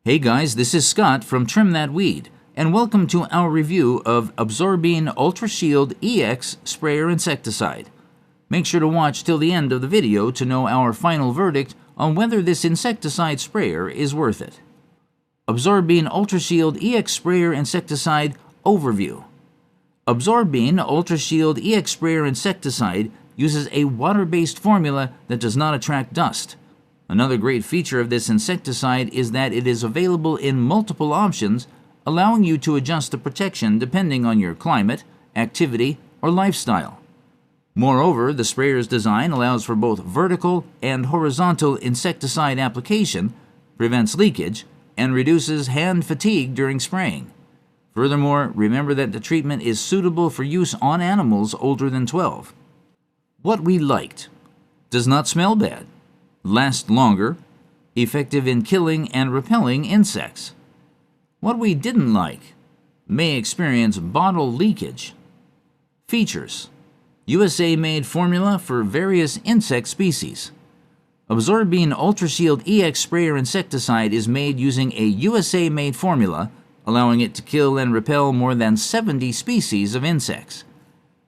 Hey guys, this is Scott from Trim That Weed, and welcome to our review of Absorbine UltraShield EX Sprayer Insecticide. Make sure to watch till the end of the video to know our final verdict on whether this insecticide sprayer is worth it. Absorbine UltraShield EX Sprayer Insecticide Overview. Absorbine UltraShield EX Sprayer Insecticide uses a water-based formula that does not attract dust. Another great feature of this insecticide is that it is available in multiple options, allowing you to adjust the protection depending on your climate, activity, or lifestyle. Moreover, the sprayer's design allows for both vertical and horizontal insecticide application, prevents leakage, and reduces hand fatigue during spraying. Furthermore, remember that the treatment is suitable for use on animals older than 12. What we liked: does not smell bad, last longer, effective in killing and repelling insects. What we didn't like: may experience bottle leakage. Features: USA-made formula for various insect species. Absorbine UltraShield EX Sprayer Insecticide is made using a USA-made formula, allowing it to kill and repel more than 70 species of insects.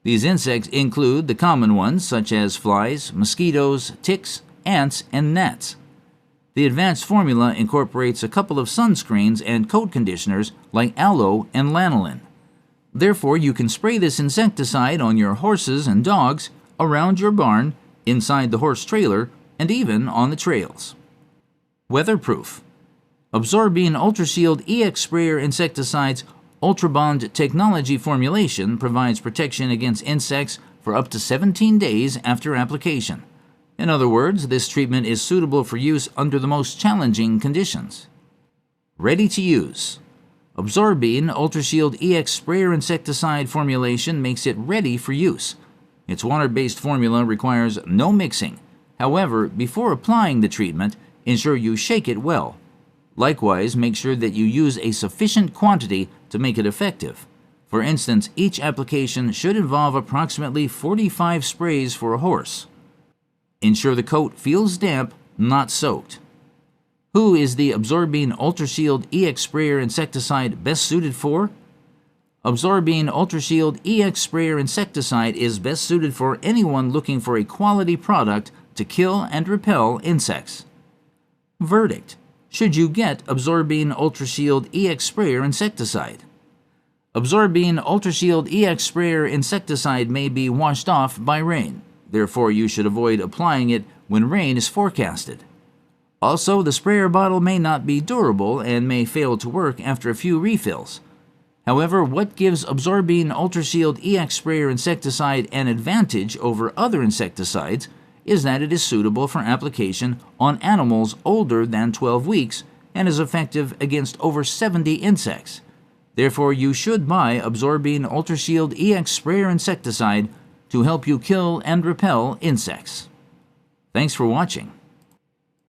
These insects include the common ones such as flies, mosquitoes, ticks, ants, and gnats. The advanced formula incorporates a couple of sunscreens and coat conditioners like aloe and lanolin. Therefore, you can spray this insecticide on your horses and dogs, around your barn, inside the horse trailer, and even on the trails. Weatherproof. Absorbine UltraShield EX Sprayer Insecticide's UltraBond technology formulation provides protection against insects for up to 17 days after application. In other words, this treatment is suitable for use under the most challenging conditions. Ready to use. Absorbine UltraShield EX Sprayer Insecticide formulation makes it ready for use. Its water-based formula requires no mixing. However, before applying the treatment, ensure you shake it well. Likewise, make sure that you use a sufficient quantity to make it effective. For instance, each application should involve approximately 45 sprays for a horse. Ensure the coat feels damp, not soaked. Who is the Absorbine UltraShield EX Sprayer Insecticide best suited for? Absorbine UltraShield EX Sprayer Insecticide is best suited for anyone looking for a quality product to kill and repel insects. Verdict: should you get Absorbine UltraShield EX Sprayer Insecticide? Absorbine UltraShield EX Sprayer Insecticide may be washed off by rain. Therefore, you should avoid applying it when rain is forecasted. Also, the sprayer bottle may not be durable and may fail to work after a few refills. However, what gives Absorbine UltraShield EX Sprayer Insecticide an advantage over other insecticides is that it is suitable for application on animals older than 12 weeks and is effective against over 70 insects. Therefore, you should buy Absorbine UltraShield EX Sprayer Insecticide to help you kill and repel insects. Thanks for watching.